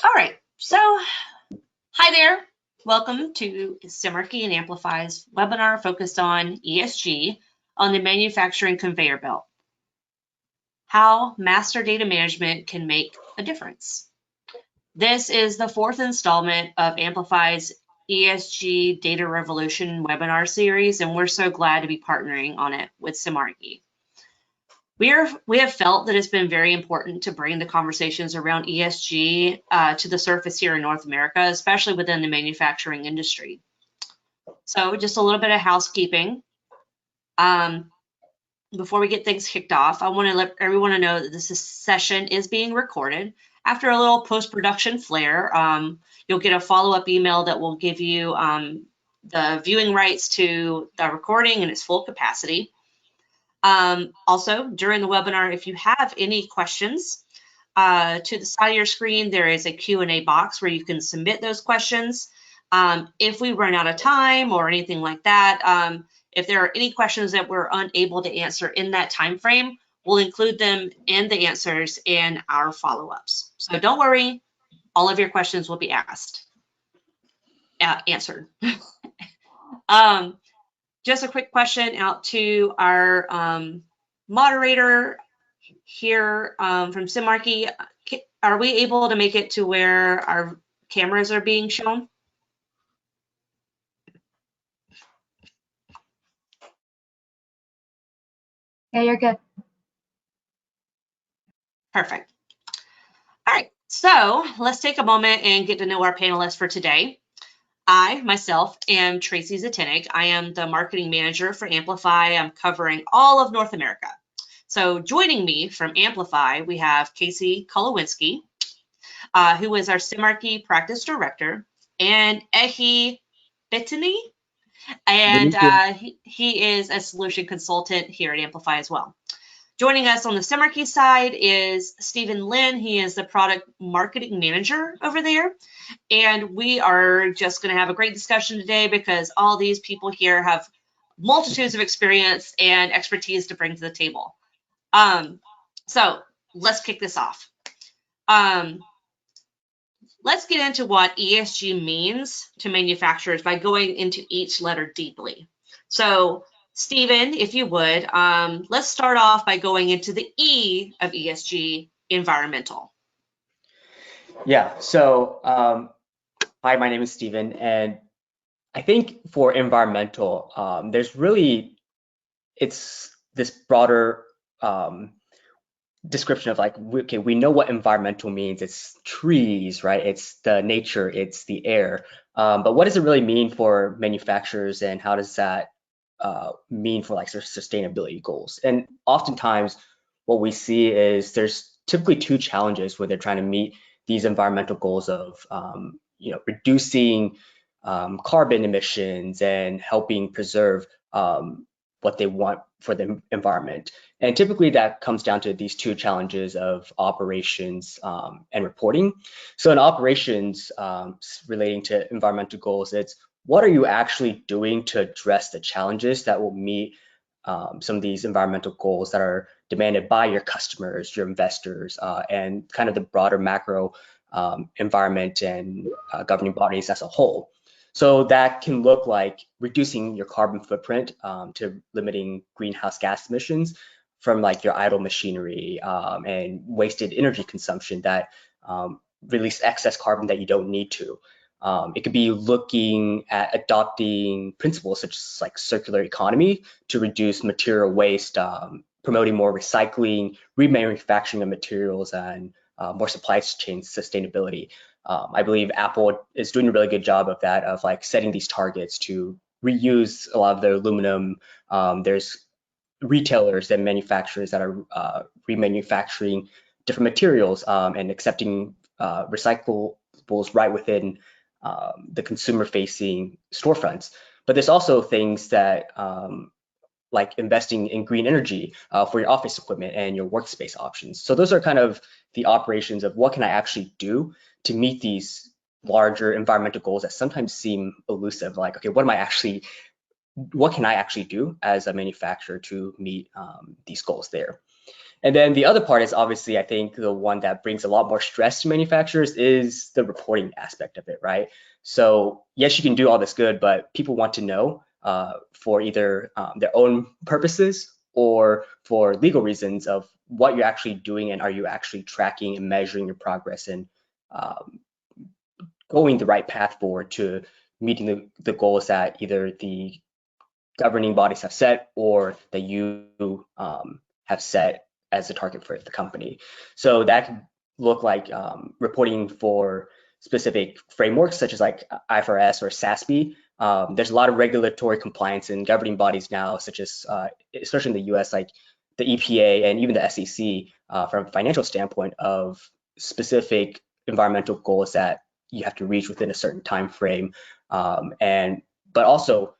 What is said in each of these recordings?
All right, so hi there. Welcome to Simarchy and Amplify's webinar focused on ESG on the manufacturing conveyor belt. How master data management can make a difference. This is the fourth installment of Amplify's ESG Data Revolution webinar series, and we're so glad to be partnering on it with Simarchy. We have felt that it's been very important to bring the conversations around ESG to the surface here in North America, especially within the manufacturing industry. So just a little bit of housekeeping. Before we get things kicked off, I want to let everyone know that this session is being recorded. After a little post-production flair, you'll get a follow-up email that will give you the viewing rights to the recording in its full capacity. Also, during the webinar, if you have any questions, to the side of your screen, there is a Q&A box where you can submit those questions. If we run out of time or anything like that, if there are any questions that we're unable to answer in that time frame, we'll include them in the answers in our follow-ups. So don't worry, all of your questions will be answered. Just a quick question out to our moderator here from Simarchy. Are we able to make it to where our cameras are being shown? Yeah, you're good. Perfect. All right, so let's take a moment and get to know our panelists for today. I, myself, am Tracy Zatinik. I am the marketing manager for Amplify. I'm covering all of North America. So joining me from Amplify, we have Casey Kolowinski, who is our Simarchy practice director, and Ehi Bettany, and he is a solution consultant here at Amplify as well. Joining us on the Simarchy side is Stephen Lin. He is the product marketing manager over there. And we are just going to have a great discussion today because all these people here have multitudes of experience and expertise to bring to the table. So let's kick this off. Let's get into what ESG means to manufacturers by going into each letter deeply. So Stephen, if you would, let's start off by going into the E of ESG, environmental. Yeah, so hi, my name is Stephen, and I think for environmental, there's really, it's this broader description of like, okay, we know what environmental means. It's trees, right? It's the nature, it's the air. But what does it really mean for manufacturers, and how does that mean for like their sustainability goals? And oftentimes what we see is there's typically two challenges when they're trying to meet these environmental goals of reducing carbon emissions and helping preserve what they want for the environment. And typically that comes down to these two challenges of operations and reporting. So in operations relating to environmental goals, it's what are you actually doing to address the challenges that will meet some of these environmental goals that are demanded by your customers, your investors, and kind of the broader macro environment and governing bodies as a whole. So that can look like reducing your carbon footprint to limiting greenhouse gas emissions from like your idle machinery and wasted energy consumption that release excess carbon that you don't need to. It could be looking at adopting principles such as like circular economy to reduce material waste, promoting more recycling, remanufacturing of materials, and more supply chain sustainability. I believe Apple is doing a really good job of that, of like setting these targets to reuse a lot of their aluminum. There's retailers and manufacturers that are remanufacturing different materials and accepting recyclables right within the consumer-facing storefronts. But there's also things that like investing in green energy for your office equipment and your workspace options. So those are kind of the operations of what can I actually do to meet these larger environmental goals that sometimes seem elusive. Like, okay, what can I actually do as a manufacturer to meet these goals there? And then the other part is obviously, I think the one that brings a lot more stress to manufacturers is the reporting aspect of it, right? So yes, you can do all this good, but people want to know for either their own purposes or for legal reasons of what you're actually doing and are you actually tracking and measuring your progress and um, going the right path forward to meeting the goals that either the governing bodies have set or that you have set as a target for the company. So that could look like reporting for specific frameworks such as like IFRS or SASB. There's a lot of regulatory compliance in governing bodies now, such as especially in the US, like the EPA and even the SEC, from a financial standpoint of specific environmental goals that you have to reach within a certain time frame, but also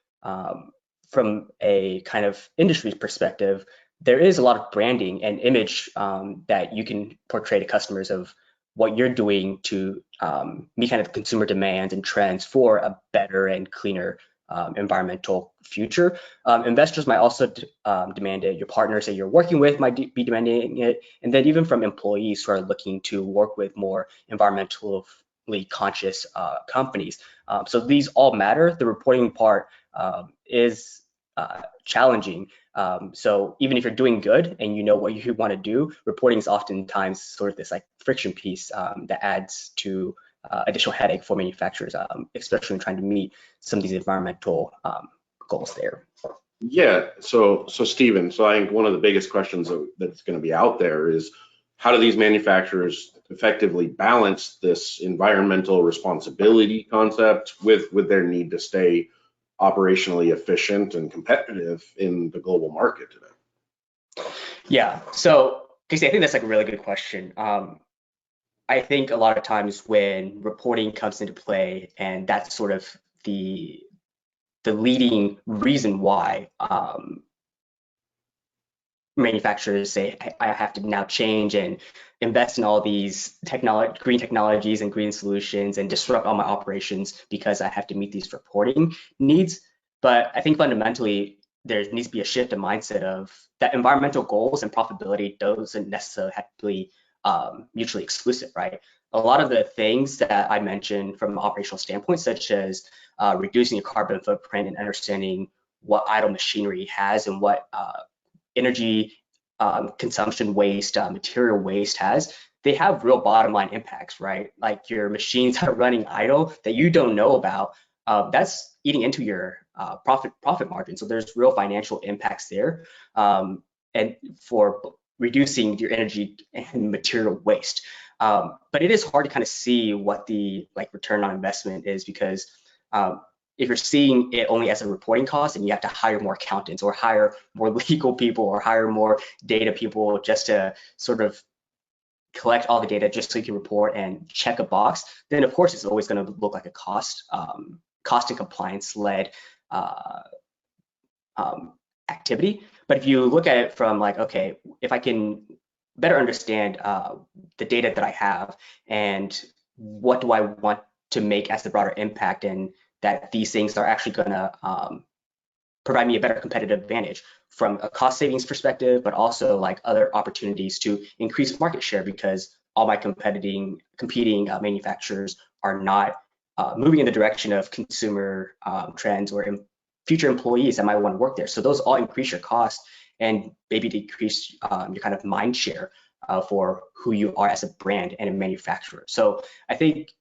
from a kind of industry perspective, there is a lot of branding and image that you can portray to customers of what you're doing to meet kind of consumer demands and trends for a better and cleaner environmental future. Investors might also demand it. Your partners that you're working with might be demanding it. And then even from employees who are looking to work with more environmentally conscious companies. So these all matter. The reporting part is challenging. So even if you're doing good and you know what you want to do, reporting is oftentimes sort of this like friction piece that adds to additional headache for manufacturers, especially when trying to meet some of these environmental goals there. Yeah, so Stephen, so I think one of the biggest questions that's going to be out there is how do these manufacturers effectively balance this environmental responsibility concept with their need to stay operationally efficient and competitive in the global market today? Yeah, so Casey, I think that's like a really good question. I think a lot of times when reporting comes into play, and that's sort of the leading reason why manufacturers say I have to now change and invest in all these green technologies and green solutions and disrupt all my operations because I have to meet these reporting needs. But I think fundamentally there needs to be a shift in mindset of that environmental goals and profitability doesn't necessarily have to be mutually exclusive, right? A lot of the things that I mentioned from an operational standpoint, such as reducing your carbon footprint and understanding what idle machinery has and what energy consumption waste, material waste has, they have real bottom line impacts, right? Like your machines are running idle that you don't know about, that's eating into your profit margin. So there's real financial impacts there, and for reducing your energy and material waste. But it is hard to kind of see what the return on investment is because if you're seeing it only as a reporting cost and you have to hire more accountants or hire more legal people or hire more data people just to sort of collect all the data just so you can report and check a box, then of course it's always going to look like a cost and compliance led activity. But if you look at it from like, okay, if I can better understand the data that I have and what do I want to make as the broader impact, and that these things are actually going to provide me a better competitive advantage from a cost savings perspective, but also like other opportunities to increase market share because all my competing manufacturers are not moving in the direction of consumer trends or future employees that might want to work there. So those all increase your cost and maybe decrease your kind of mind share for who you are as a brand and a manufacturer. So I think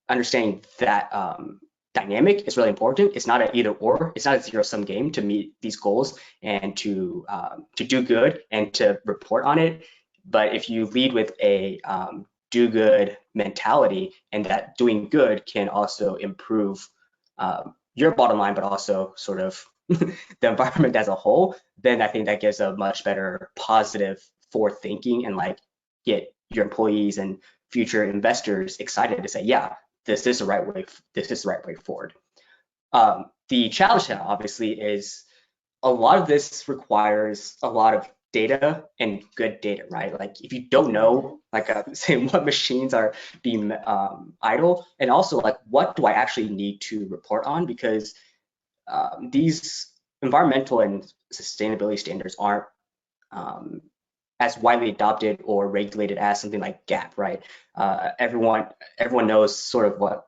understanding that dynamic is really important. It's not an either or. It's not a zero-sum game to meet these goals and to do good and to report on it. But if you lead with a do good mentality, and that doing good can also improve your bottom line, but also sort of the environment as a whole, then I think that gives a much better positive forward thinking and like get your employees and future investors excited to say, yeah, this is the right way. This is the right way forward. The challenge now, obviously, is a lot of this requires a lot of data and good data, right? Like if you don't know, like say what machines are being idle, and also like what do I actually need to report on, because these environmental and sustainability standards aren't as widely adopted or regulated as something like GAAP, right? Everyone knows sort of what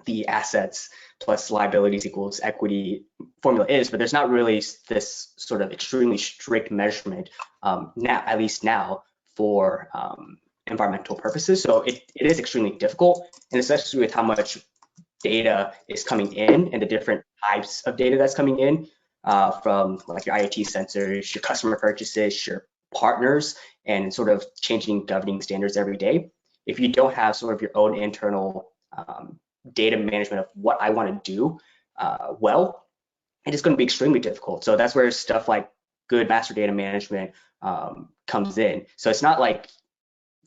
the assets plus liabilities equals equity formula is, but there's not really this sort of extremely strict measurement now, at least now, for environmental purposes. So it is extremely difficult, and especially with how much data is coming in and the different types of data that's coming in from like your IoT sensors, your customer purchases, your partners, and sort of changing governing standards every day. If you don't have sort of your own internal data management of what I want to do well, it is going to be extremely difficult. So that's where stuff like good master data management comes in. So it's not like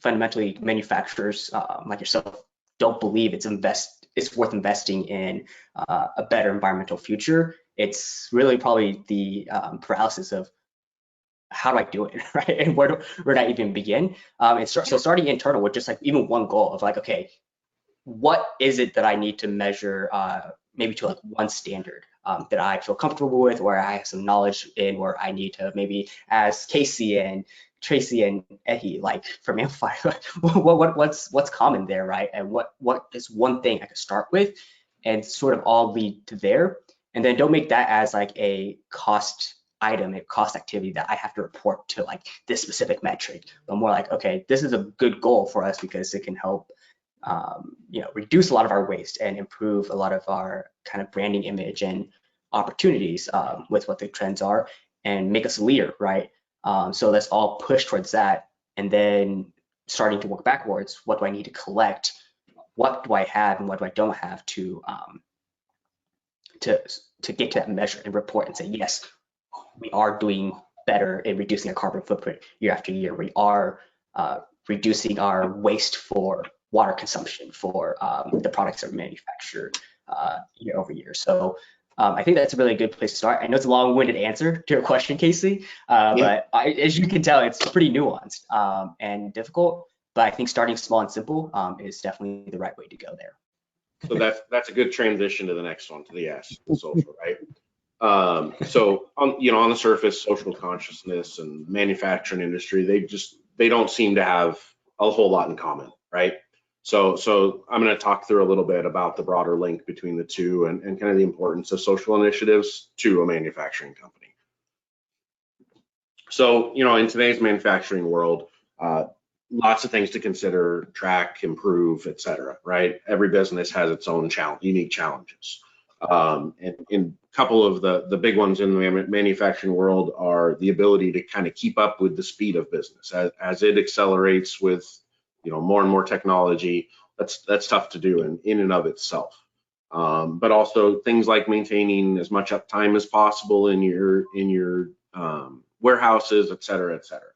fundamentally manufacturers like yourself don't believe it's worth investing in a better environmental future. It's really probably the paralysis of how do I do it, right? And where do I even begin? So starting internal with just like even one goal of like, okay, what is it that I need to measure maybe to like one standard that I feel comfortable with, where I have some knowledge in, where I need to maybe ask Casey and Tracy and Ehi, like from Amplify, what's common there, right? And what is one thing I could start with and sort of all lead to there. And then don't make that as like a cost item, a cost activity that I have to report to like this specific metric, but more like, okay, this is a good goal for us because it can help reduce a lot of our waste and improve a lot of our kind of branding image and opportunities with what the trends are and make us a leader, right? So let's all push towards that, and then starting to work backwards. What do I need to collect? What do I have and what do I don't have to get to that measure and report and say, yes, we are doing better in reducing our carbon footprint year after year. We are reducing our waste for water consumption for the products that are manufactured year over year. So I think that's a really good place to start. I know it's a long-winded answer to your question, Casey, but as you can tell, it's pretty nuanced and difficult. But I think starting small and simple is definitely the right way to go there. So that's a good transition to the next one, to the S, the social, right? So on the surface, social consciousness and manufacturing industry, they don't seem to have a whole lot in common, right? So I'm going to talk through a little bit about the broader link between the two and kind of the importance of social initiatives to a manufacturing company. So, in today's manufacturing world, lots of things to consider, track, improve, et cetera, right? Every business has its own unique challenges. And a couple of the big ones in the manufacturing world are the ability to kind of keep up with the speed of business as it accelerates with more and more technology. That's tough to do in and of itself. But also things like maintaining as much uptime as possible in your warehouses, et cetera, et cetera.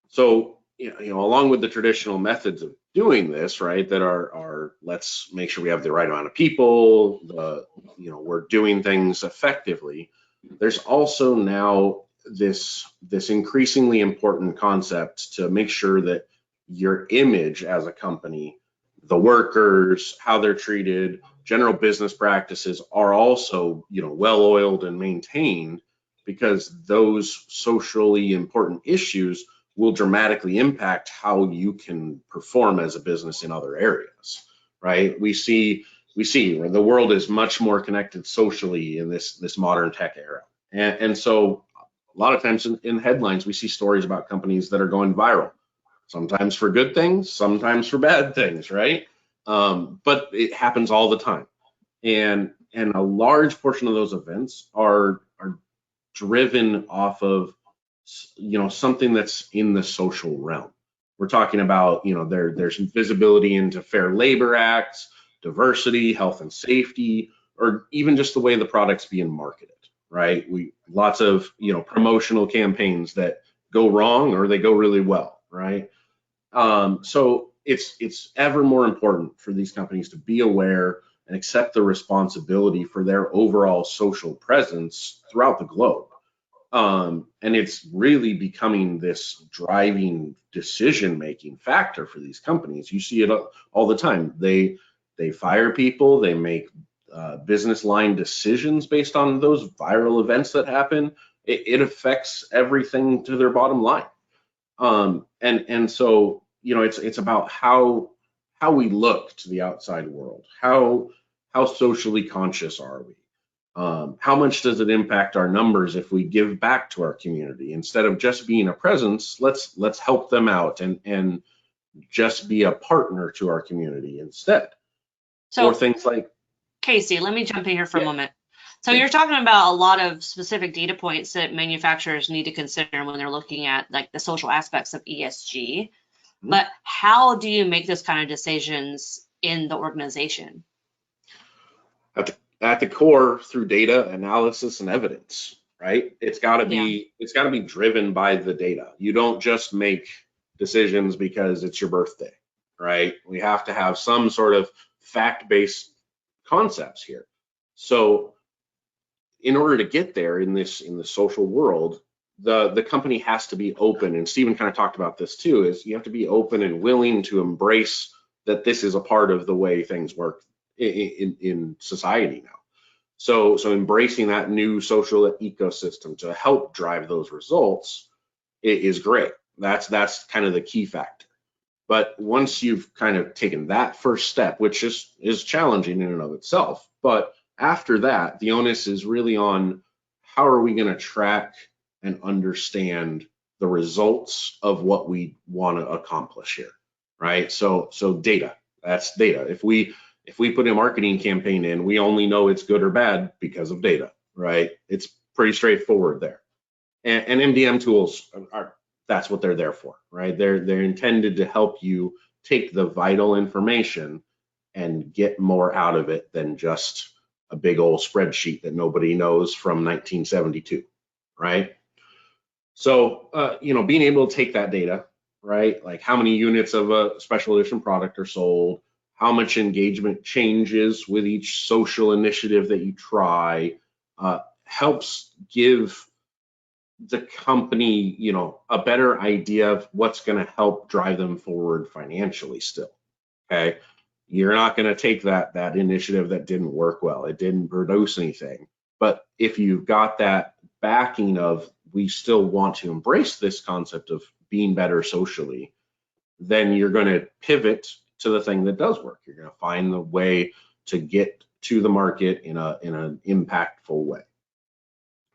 So along with the traditional methods of doing this, right, that are let's make sure we have the right amount of people, we're doing things effectively. There's also now this increasingly important concept to make sure that your image as a company, the workers, how they're treated, general business practices are also well-oiled and maintained, because those socially important issues will dramatically impact how you can perform as a business in other areas, right? We see the world is much more connected socially in this modern tech era. And so a lot of times in headlines, we see stories about companies that are going viral, sometimes for good things, sometimes for bad things, right? But it happens all the time. And a large portion of those events are driven off of something that's in the social realm. We're talking about there's visibility into Fair Labor Acts, diversity, health and safety, or even just the way the product's being marketed, right? Lots of promotional campaigns that go wrong or they go really well, right? So it's ever more important for these companies to be aware and accept the responsibility for their overall social presence throughout the globe. And it's really becoming this driving decision-making factor for these companies. You see it all the time. They fire people, they make business line decisions based on those viral events that happen. It affects everything to their bottom line. And so, it's about how we look to the outside world. How socially conscious are we? How much does it impact our numbers if we give back to our community instead of just being a presence? Let's help them out and just be a partner to our community instead. So or things like Casey, let me jump in here for a Yeah. moment. So Yeah. you're talking about a lot of specific data points that manufacturers need to consider when they're looking at like the social aspects of ESG. Mhm. But how do you make those kind of decisions in the organization? At the core, through data analysis and evidence, right? It's got to Yeah. be driven by the data. You don't just make decisions because it's your birthday, right? We have to have some sort of fact-based concepts here. So in order to get there in the social world, the company has to be open, and Stephen kind of talked about this too, is you have to be open and willing to embrace that this is a part of the way things work in society now. So embracing that new social ecosystem to help drive those results is great. That's kind of the key factor. But once you've kind of taken that first step, which is challenging in and of itself, but after that, the onus is really on how are we going to track and understand the results of what we want to accomplish here, right? So data, that's data. If we put a marketing campaign in, we only know it's good or bad because of data, right? It's pretty straightforward there. And MDM tools that's what they're there for, right? They're intended to help you take the vital information and get more out of it than just a big old spreadsheet that nobody knows from 1972, right? So, being able to take that data, right? Like how many units of a special edition product are sold, how much engagement changes with each social initiative that you try, helps give the company, a better idea of what's going to help drive them forward financially still. Okay. You're not going to take that initiative that didn't work well. It didn't produce anything. But if you've got that backing of we still want to embrace this concept of being better socially, then you're going to pivot to the thing that does work. You're going to find the way to get to the market in an impactful way.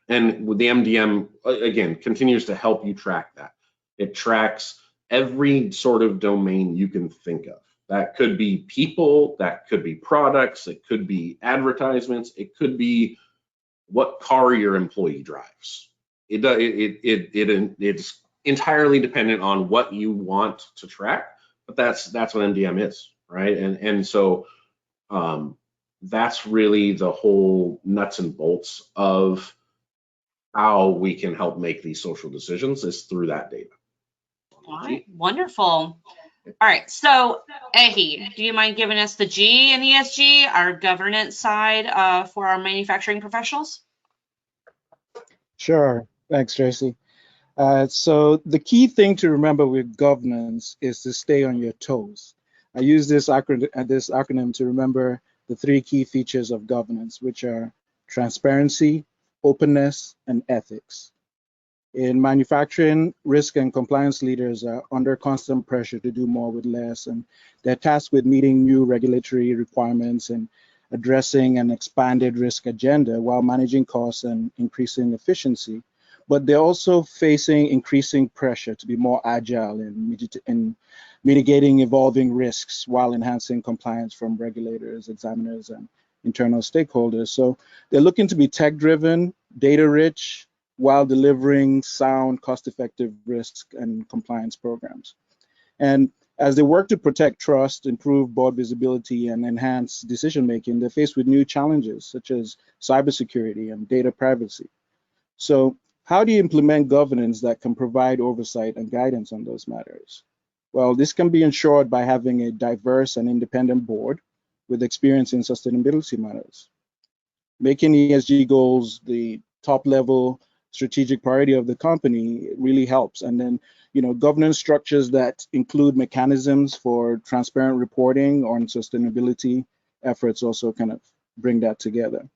And with the MDM, again, continues to help you track that. It tracks every sort of domain you can think of. That could be people, that could be products, it could be advertisements, it could be what car your employee drives. It's entirely dependent on what you want to track, but that's what MDM is, right? And so that's really the whole nuts and bolts of how we can help make these social decisions is through that data. All right, wonderful. All right, so Ehi, do you mind giving us the G in ESG, our governance side for our manufacturing professionals? Sure. Thanks, Tracy. So the key thing to remember with governance is to stay on your toes. I use this acronym to remember the three key features of governance, which are transparency, openness, and ethics. In manufacturing, risk and compliance leaders are under constant pressure to do more with less, and they're tasked with meeting new regulatory requirements and addressing an expanded risk agenda while managing costs and increasing efficiency. But they're also facing increasing pressure to be more agile in mitigating evolving risks while enhancing compliance from regulators, examiners, and internal stakeholders. So they're looking to be tech-driven, data-rich, while delivering sound, cost-effective risk and compliance programs. And as they work to protect trust, improve board visibility, and enhance decision-making, they're faced with new challenges such as cybersecurity and data privacy. So how do you implement governance that can provide oversight and guidance on those matters? Well, this can be ensured by having a diverse and independent board with experience in sustainability matters. Making ESG goals the top-level strategic priority of the company really helps. And then, governance structures that include mechanisms for transparent reporting on sustainability efforts also kind of bring that together.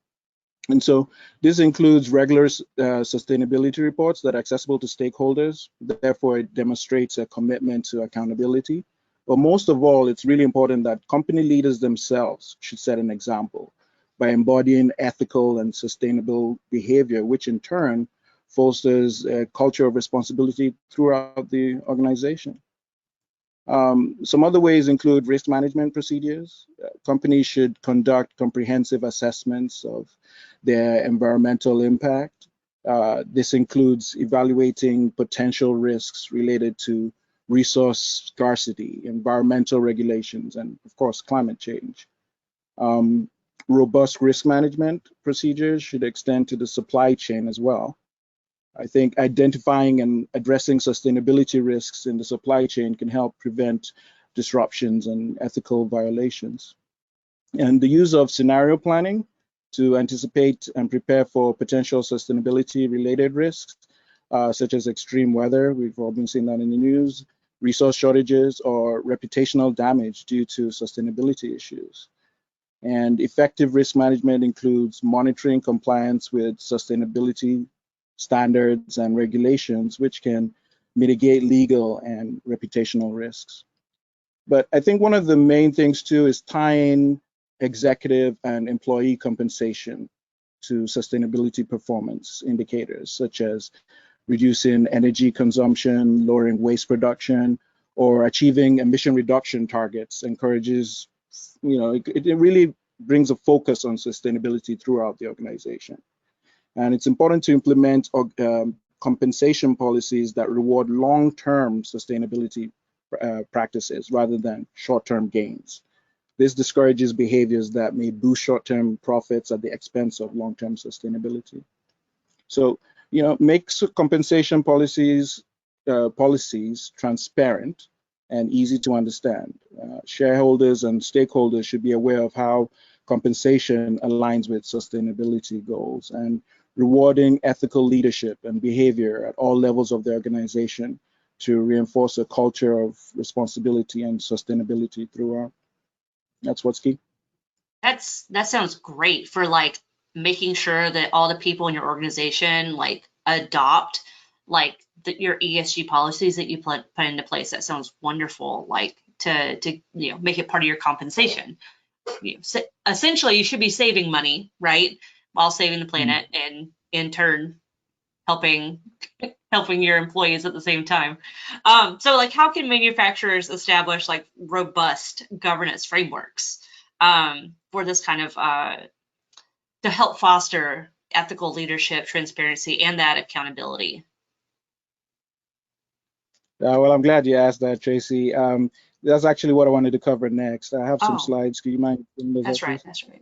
And so this includes regular sustainability reports that are accessible to stakeholders. Therefore, it demonstrates a commitment to accountability. But most of all, it's really important that company leaders themselves should set an example by embodying ethical and sustainable behavior, which in turn fosters a culture of responsibility throughout the organization. Some other ways include risk management procedures. Companies should conduct comprehensive assessments of their environmental impact. This includes evaluating potential risks related to resource scarcity, environmental regulations, and of course, climate change. Robust risk management procedures should extend to the supply chain as well. I think identifying and addressing sustainability risks in the supply chain can help prevent disruptions and ethical violations. And the use of scenario planning to anticipate and prepare for potential sustainability-related risks, such as extreme weather, we've all been seeing that in the news, resource shortages, or reputational damage due to sustainability issues. And effective risk management includes monitoring compliance with sustainability standards and regulations, which can mitigate legal and reputational risks. But I think one of the main things too is tying executive and employee compensation to sustainability performance indicators, such as reducing energy consumption, lowering waste production, or achieving emission reduction targets encourages, it really brings a focus on sustainability throughout the organization. And it's important to implement compensation policies that reward long-term sustainability practices rather than short-term gains. This discourages behaviors that may boost short-term profits at the expense of long-term sustainability. So, make compensation policies transparent and easy to understand. Shareholders and stakeholders should be aware of how compensation aligns with sustainability goals, and rewarding ethical leadership and behavior at all levels of the organization to reinforce a culture of responsibility and sustainability throughout. That's what's key. That sounds great for like making sure that all the people in your organization like adopt like your ESG policies that you put into place. That sounds wonderful. Like to make it part of your compensation. So essentially, you should be saving money, right, while saving the planet, and in turn helping your employees at the same time. So like, how can manufacturers establish like robust governance frameworks for this kind of to help foster ethical leadership, transparency, and that accountability? Well, I'm glad you asked that, Tracy. That's actually what I wanted to cover next. I have some slides. Do you mind? That's right. That's right.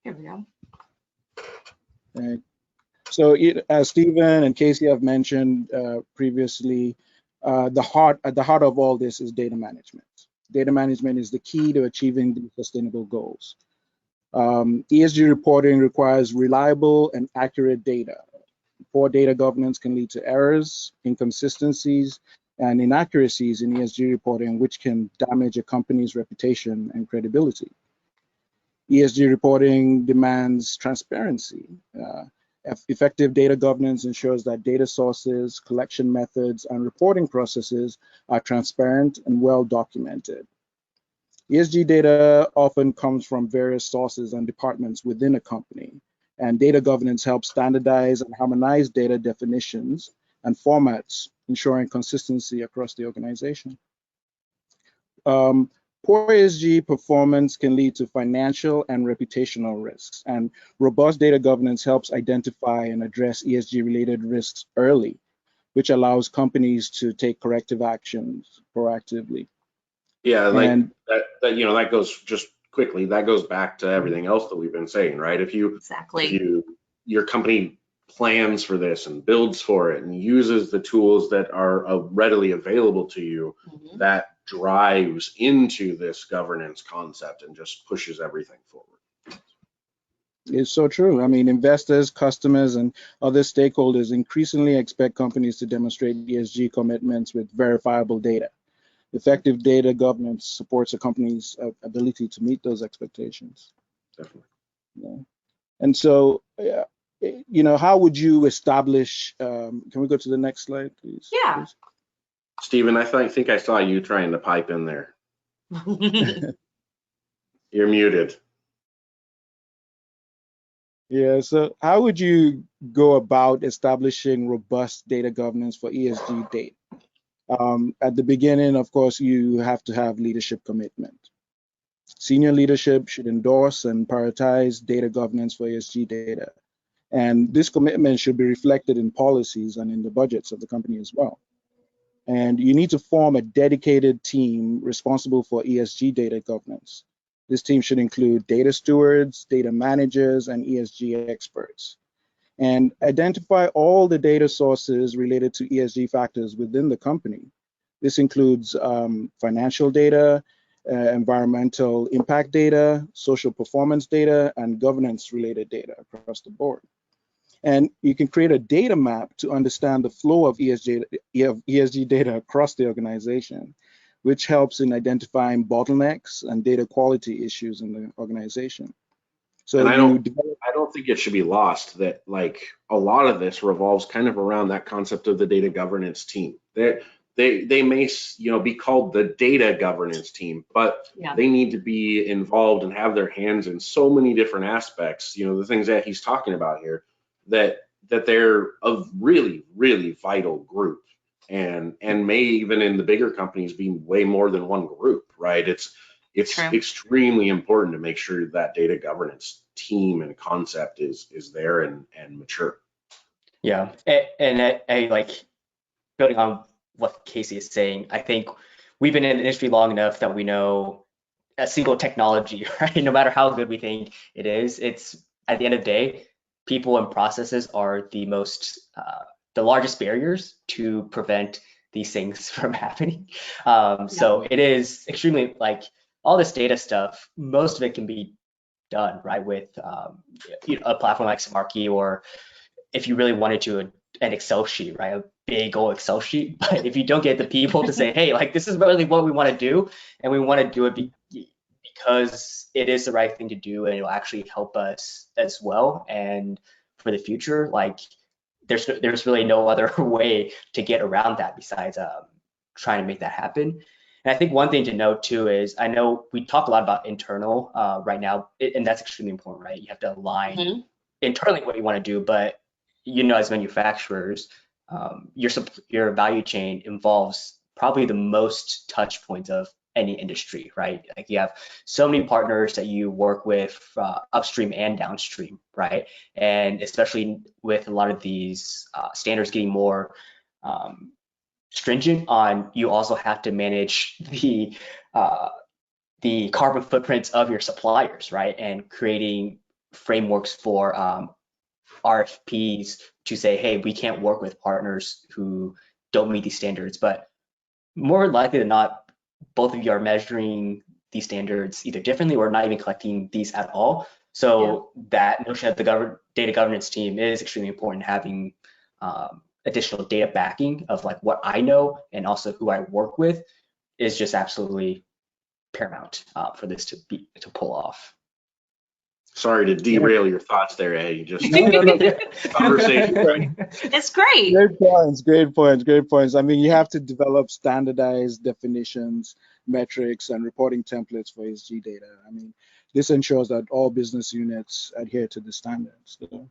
Here we go. Right. So, as Stephen and Casey have mentioned previously, at the heart of all this is data management. Data management is the key to achieving the sustainable goals. ESG reporting requires reliable and accurate data. Poor data governance can lead to errors, inconsistencies, and inaccuracies in ESG reporting, which can damage a company's reputation and credibility. ESG reporting demands transparency. Effective data governance ensures that data sources, collection methods, and reporting processes are transparent and well documented. ESG data often comes from various sources and departments within a company, and data governance helps standardize and harmonize data definitions and formats, ensuring consistency across the organization. Poor ESG performance can lead to financial and reputational risks, and robust data governance helps identify and address ESG-related risks early, which allows companies to take corrective actions proactively. Yeah, like that goes just quickly. That goes back to everything else that we've been saying, right? If your company plans for this and builds for it and uses the tools that are readily available to you, that drives into this governance concept and just pushes everything forward. It's so true. I mean, investors, customers, and other stakeholders increasingly expect companies to demonstrate ESG commitments with verifiable data. Effective data governance supports a company's ability to meet those expectations. Definitely. Yeah. And so, how would you establish? Can we go to the next slide, please? Yeah. Stephen, I think I saw you trying to pipe in there. You're muted. Yeah, so how would you go about establishing robust data governance for ESG data? At the beginning, of course, you have to have leadership commitment. Senior leadership should endorse and prioritize data governance for ESG data. And this commitment should be reflected in policies and in the budgets of the company as well. And you need to form a dedicated team responsible for ESG data governance. This team should include data stewards, data managers, and ESG experts. And identify all the data sources related to ESG factors within the company. This includes financial data, environmental impact data, social performance data, and governance related data across the board. And you can create a data map to understand the flow of ESG data across the organization, which helps in identifying bottlenecks and data quality issues in the organization. So and I don't think it should be lost that like a lot of this revolves kind of around that concept of the data governance team. They may be called the data governance team, but they need to be involved and have their hands in so many different aspects. The things that he's talking about here, that they're a really, really vital group, and may even in the bigger companies be way more than one group, right? It's extremely important to make sure that data governance team and concept is there and mature. Yeah, and I like building on what Casey is saying. I think we've been in the industry long enough that we know a single technology, right? No matter how good we think it is, it's at the end of the day, people and processes are the largest barriers to prevent these things from happening. So it is extremely like all this data stuff. Most of it can be done right with a platform like Smarky, or if you really wanted to, an Excel sheet, right? A big old Excel sheet. But if you don't get the people to say, hey, like this is really what we want to do, and we want to do it because it is the right thing to do, and it'll actually help us as well. And for the future, like there's really no other way to get around that besides trying to make that happen. And I think one thing to note too is, I know we talk a lot about internal right now, and that's extremely important, right? You have to align internally what you want to do, but as manufacturers, your value chain involves probably the most touch points of any industry, right? Like you have so many partners that you work with upstream and downstream, right? And especially with a lot of these standards getting more stringent on, you also have to manage the carbon footprints of your suppliers, right? And creating frameworks for RFPs to say, hey, we can't work with partners who don't meet these standards. But more likely than not, both of you are measuring these standards either differently or not even collecting these at all. So that notion of the data governance team is extremely important, having additional data backing of like what I know and also who I work with is just absolutely paramount for this to pull off. Sorry to derail your thoughts there, Eddie. Just conversation. It's great. Great points. I mean, you have to develop standardized definitions, metrics, and reporting templates for ESG data. I mean, this ensures that all business units adhere to the standards. So,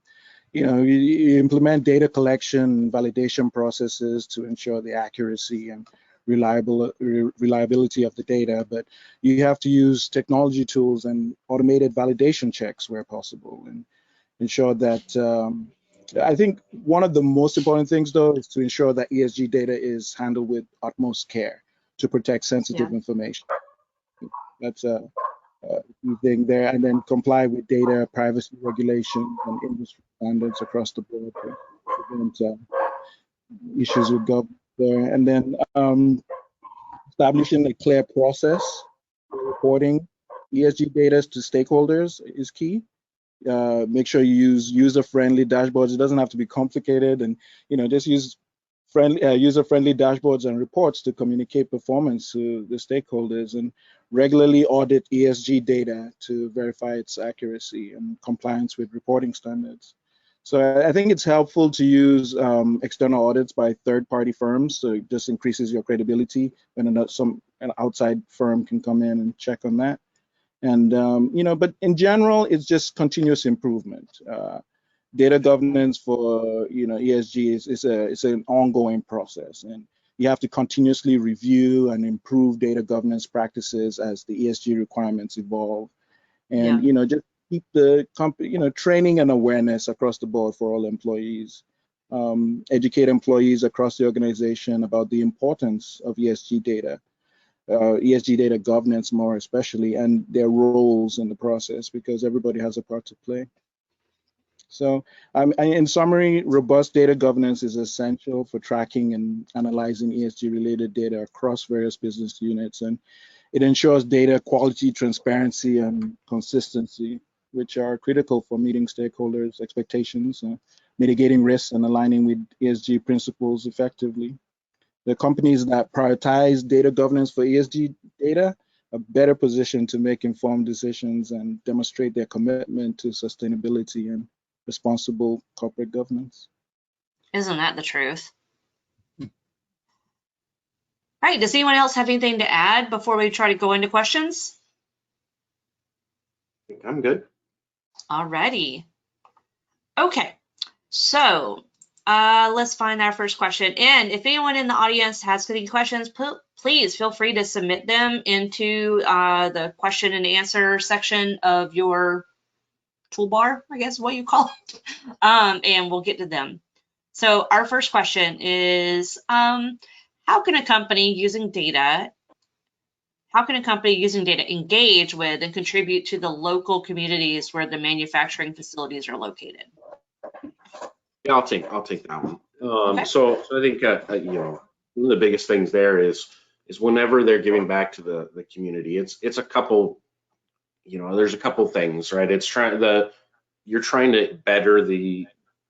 you implement data collection, validation processes to ensure the accuracy and reliability of the data, but you have to use technology tools and automated validation checks where possible, and ensure that I think one of the most important things though is to ensure that ESG data is handled with utmost care to protect sensitive information. That's a key thing there, and then comply with data privacy regulations and industry standards across the board to prevent issues with government there. And then establishing a clear process for reporting ESG data to stakeholders is key. Make sure you use user-friendly dashboards. It doesn't have to be complicated, and just use user-friendly dashboards and reports to communicate performance to the stakeholders, and regularly audit ESG data to verify its accuracy and compliance with reporting standards. So I think it's helpful to use external audits by third-party firms. So it just increases your credibility when an outside firm can come in and check on that. And but in general, it's just continuous improvement. Data governance for ESG is an ongoing process, and you have to continuously review and improve data governance practices as the ESG requirements evolve. And just keep the company, training and awareness across the board for all employees. Educate employees across the organization about the importance of ESG data governance more especially, and their roles in the process, because everybody has a part to play. So in summary, robust data governance is essential for tracking and analyzing ESG-related data across various business units, and it ensures data quality, transparency, and consistency, which are critical for meeting stakeholders' expectations, mitigating risks, and aligning with ESG principles effectively. The companies that prioritize data governance for ESG data are better positioned to make informed decisions and demonstrate their commitment to sustainability and responsible corporate governance. Isn't that the truth? All right, does anyone else have anything to add before we try to go into questions? I think I'm good. Alrighty. Okay, so let's find our first question. And if anyone in the audience has any questions, please feel free to submit them into the question and answer section of your toolbar, I guess what you call it, and we'll get to them. So our first question is, how can a company using data engage with and contribute to the local communities where the manufacturing facilities are located? Yeah, I'll take that one. Okay. So I think one of the biggest things there is whenever they're giving back to the community, it's a couple. There's a couple things, right? You're trying to better the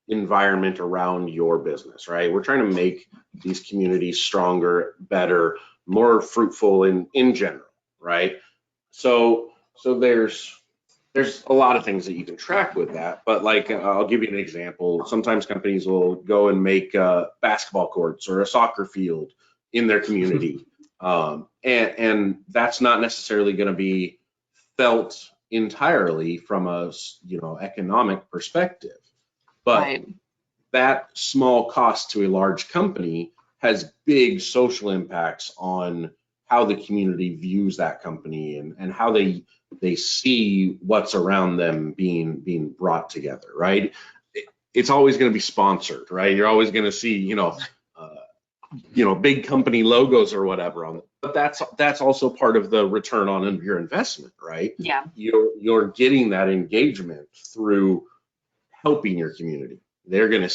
environment around your business, right? We're trying to make these communities stronger, better, more fruitful in general, right? So there's a lot of things that you can track with that, but like I'll give you an example. Sometimes companies will go and make basketball courts or a soccer field in their community, and that's not necessarily going to be felt entirely from a economic perspective, but Right. that small cost to a large company has big social impacts on how the community views that company and how they see what's around them being brought together, right? It's always going to be sponsored, right? You're always going to see big company logos or whatever on it. But that's also part of the return on your investment, right? Yeah. You're getting that engagement through helping your community. They're gonna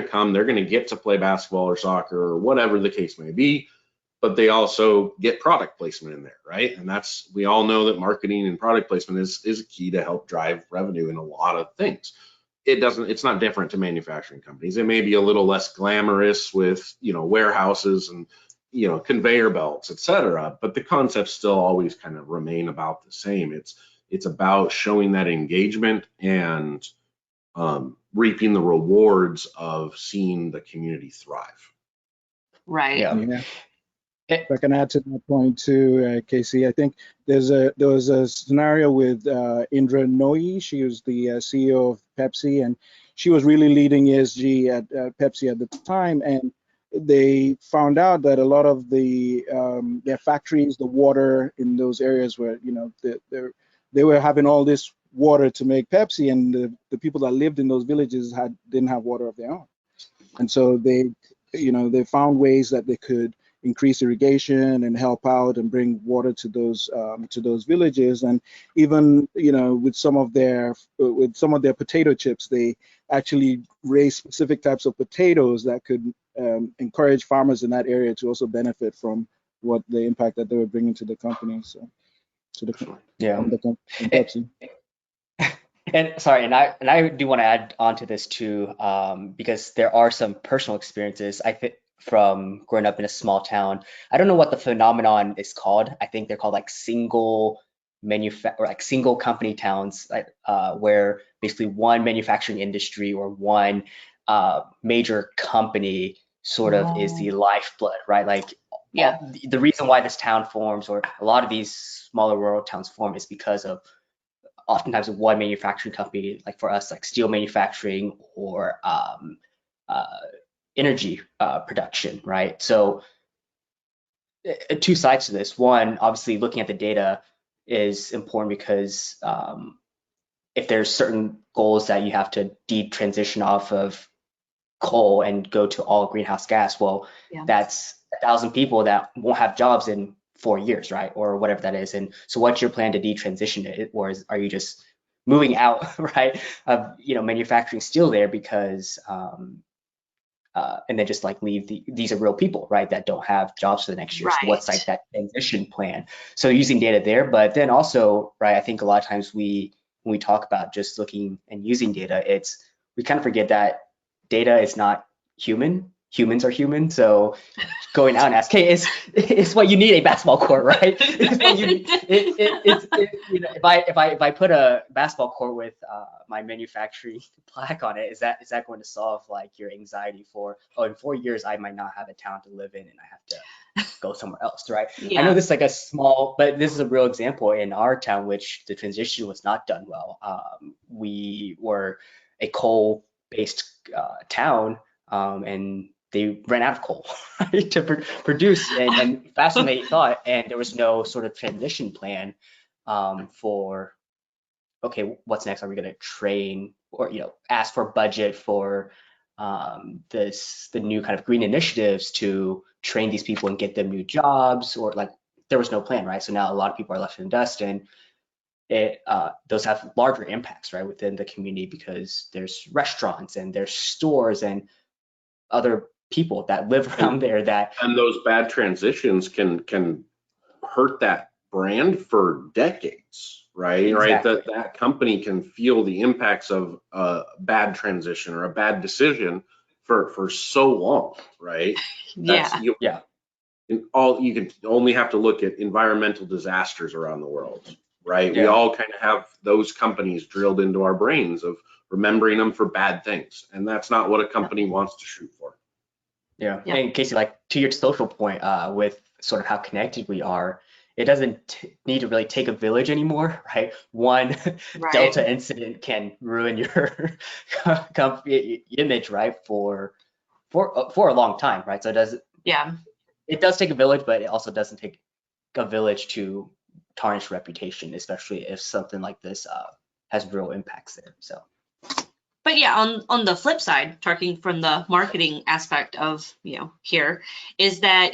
come, they're gonna get to play basketball or soccer or whatever the case may be, but they also get product placement in there, right? And we all know that marketing and product placement is a key to help drive revenue in a lot of things. It's not different to manufacturing companies. It may be a little less glamorous with warehouses and conveyor belts, etc. But the concepts still always kind of remain about the same. It's about showing that engagement and reaping the rewards of seeing the community thrive. Right. Yeah. If I can add to that point too, Casey, I think there was a scenario with Indra Nooyi. She was the CEO of Pepsi, and she was really leading ESG at Pepsi at the time. And they found out that a lot of their factories, the water in those areas where they were having all this water to make Pepsi, and the people that lived in those villages didn't have water of their own. And so they found ways that they could increase irrigation and help out and bring water to those villages. And even with some of their potato chips, they actually raised specific types of potatoes that could encourage farmers in that area to also benefit from what the impact that they were bringing to the company. So Pepsi. And sorry, and I do want to add on to this too, because there are some personal experiences. from growing up in a small town. I don't know what the phenomenon is called. I think they're called like single single company towns, like, where basically one manufacturing industry or one major company sort of is the lifeblood, right? Like, Yeah. the reason why this town forms, or a lot of these smaller rural towns form, is because of oftentimes one manufacturing company, like for us, like steel manufacturing or energy production, right? So two sides to this. One, obviously looking at the data is important because if there's certain goals that you have to detransition off of coal and go to all greenhouse gas, well, Yeah. that's 1,000 people that won't have jobs in 4 years, right? Or whatever that is. And so what's your plan to detransition it? Or are you just moving out, right, of manufacturing steel there because and then just like leave these are real people, right, that don't have jobs for the next year. So what's like that transition plan? So using data there, but then also, right, I think a lot of times when we talk about just looking and using data, we kind of forget that data is not human. Humans are human. So going out and ask, hey, it's what you need a basketball court, right? It's what you need. If I put a basketball court with my manufacturing plaque on it, is that going to solve like your anxiety for, oh, in 4 years I might not have a town to live in and I have to go somewhere else, right? Yeah. I know this is like a small, but this is a real example in our town, which the transition was not done well. We were a coal-based town, and they ran out of coal, right, to produce and faster than they thought, and there was no sort of transition plan for, okay, what's next? Are we going to train or ask for budget for the new kind of green initiatives to train these people and get them new jobs? Or like, there was no plan, right? So now a lot of people are left in dust, and those have larger impacts, right, within the community, because there's restaurants and there's stores and other people that live around there and those bad transitions can hurt that brand for decades, right? Exactly. Right, that company can feel the impacts of a bad transition or a bad decision for so long, right? Yeah. Yeah. You can only have to look at environmental disasters around the world, right? Yeah. We all kind of have those companies drilled into our brains of remembering them for bad things, and that's not what a company wants to shoot for. Yeah. Yep. And Casey, like to your social point, with sort of how connected we are, it doesn't need to really take a village anymore, right? One Delta incident can ruin your company image, right, for a long time, right? So it does take a village, but it also doesn't take a village to tarnish reputation, especially if something like this has real impacts there. So. But yeah, on the flip side, talking from the marketing aspect of, here, is that,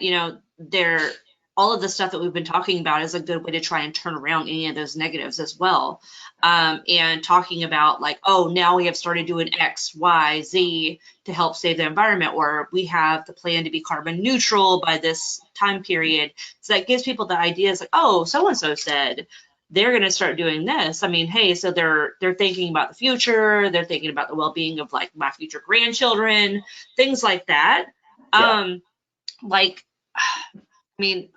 all of the stuff that we've been talking about is a good way to try and turn around any of those negatives as well. And talking about like, oh, now we have started doing X, Y, Z to help save the environment, or we have the plan to be carbon neutral by this time period. So that gives people the ideas like, oh, so-and-so said they're going to start doing this. I mean, hey, so they're thinking about the future. They're thinking about the well-being of like my future grandchildren, things like that. Yeah. I mean,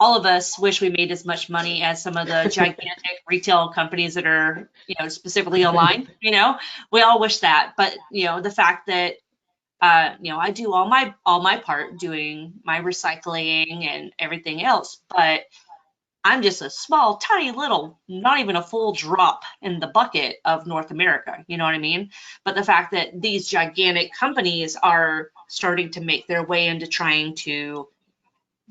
all of us wish we made as much money as some of the gigantic retail companies that are, specifically online. We all wish that. But the fact that I do all my part doing my recycling and everything else, but I'm just a small, tiny little, not even a full drop in the bucket of North America. You know what I mean? But the fact that these gigantic companies are starting to make their way into trying to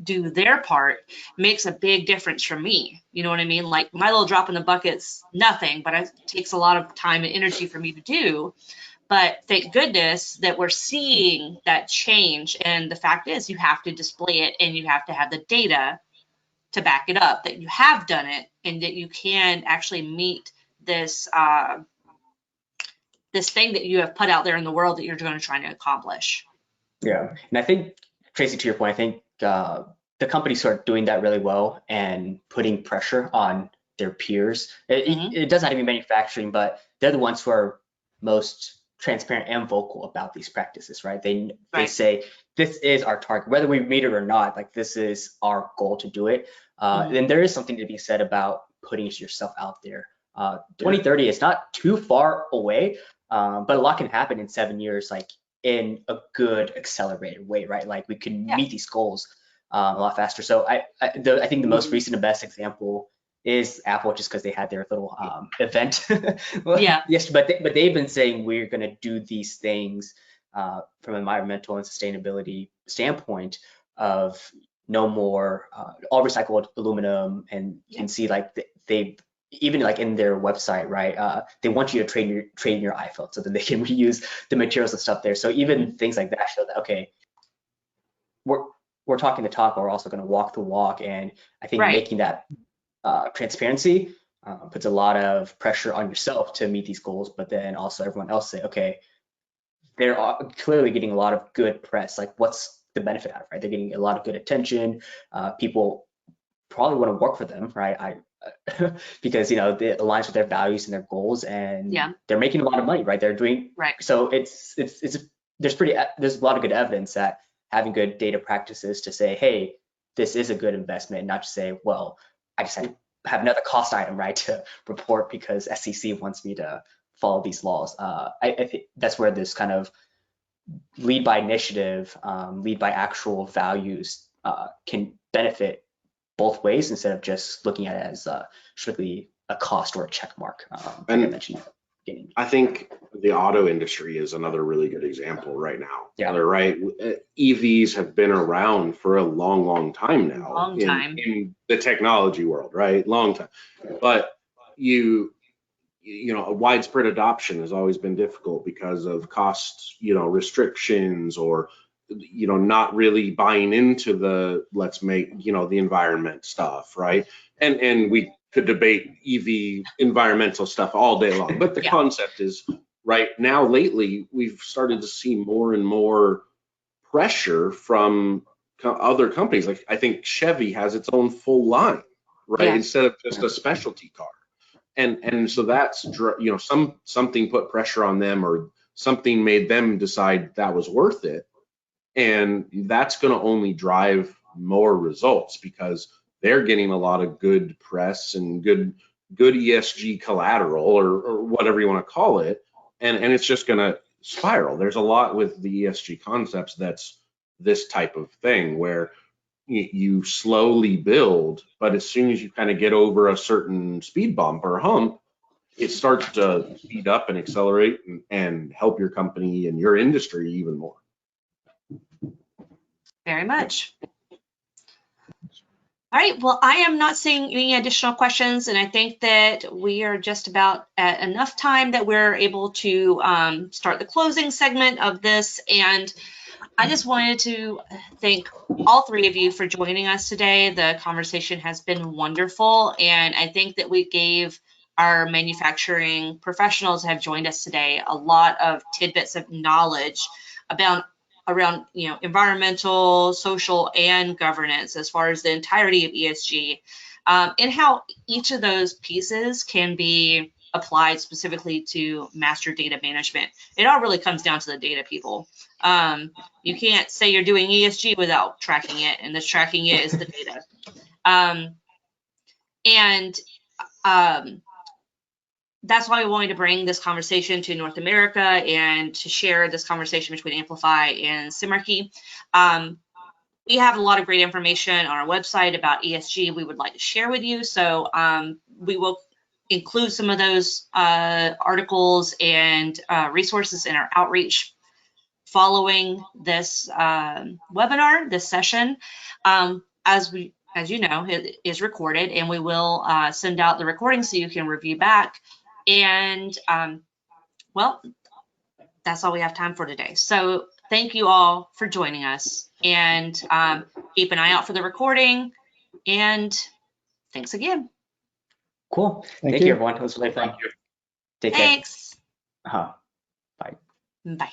do their part makes a big difference for me. You know what I mean? Like my little drop in the bucket's nothing, but it takes a lot of time and energy for me to do. But thank goodness that we're seeing that change. And the fact is, you have to display it and you have to have the data to back it up that you have done it and that you can actually meet this this thing that you have put out there in the world that you're going to try to accomplish. Yeah, and I think, Tracy, to your point, I think the companies are doing that really well and putting pressure on their peers. It doesn't have to be manufacturing, but they're the ones who are most transparent and vocal about these practices, right? They say, this is our target, whether we meet it or not. Like this is our goal to do it. Then there is something to be said about putting yourself out there. 2030 is not too far away, but a lot can happen in 7 years, like in a good accelerated way, right? Like we can meet these goals a lot faster. So I think the most recent and best example is Apple, just because they had their little event. Yes, but they've been saying we're going to do these things from an environmental and sustainability standpoint of no more all recycled aluminum, and you can see like they even like in their website, right? They want you to trade in your iPhone so that they can reuse the materials and stuff there. So even things like that show that, okay, we're talking the talk, but we're also going to walk the walk. And I think making that transparency puts a lot of pressure on yourself to meet these goals, but then also everyone else say, okay, they're clearly getting a lot of good press. Like, what's the benefit out of it, right? They're getting a lot of good attention. People probably want to work for them, right? Because it aligns with their values and their goals, and they're making a lot of money, right? They're doing so. There's a lot of good evidence that having good data practices to say, hey, this is a good investment, not just say, well, I just have another cost item, right, to report because SEC wants me to follow these laws. I think that's where this kind of lead by initiative, lead by actual values can benefit both ways instead of just looking at it as strictly a cost or a check mark. And I mentioned I think the auto industry is another really good example right now. Yeah. Right. EVs have been around for a long time now. In the technology world, right? Long time. But a widespread adoption has always been difficult because of cost, restrictions, or not really buying into the let's make the environment stuff, right? And we could debate EV environmental stuff all day long, but the concept is right now lately we've started to see more and more pressure from other companies. Like I think Chevy has its own full line, right? Instead of just a specialty car. And so that's something put pressure on them, or something made them decide that was worth it. And that's going to only drive more results because they're getting a lot of good press and good ESG collateral, or whatever you want to call it. And it's just going to spiral. There's a lot with the ESG concepts that's this type of thing where you slowly build, but as soon as you kind of get over a certain speed bump or hump, it starts to speed up and accelerate and help your company and your industry even more. Very much. All right, well, I am not seeing any additional questions, and I think that we are just about at enough time that we're able to start the closing segment of this. And I just wanted to thank all three of you for joining us today. The conversation has been wonderful, and I think that we gave our manufacturing professionals who have joined us today a lot of tidbits of knowledge around environmental, social, and governance as far as the entirety of ESG, and how each of those pieces can be applied specifically to master data management. It all really comes down to the data, people. You can't say you're doing ESG without tracking it, and this tracking it is the data. That's why we wanted to bring this conversation to North America and to share this conversation between Amplify and Cimarkey. We have a lot of great information on our website about ESG we would like to share with you. So we will include some of those articles and resources in our outreach following this webinar, this session. As you know, it is recorded, and we will send out the recording so you can review back. And well, that's all we have time for today. So thank you all for joining us, and keep an eye out for the recording. And thanks again. Cool. Thank you, everyone. It was really fun. Thank you. Take care. Thanks. Bye. Bye.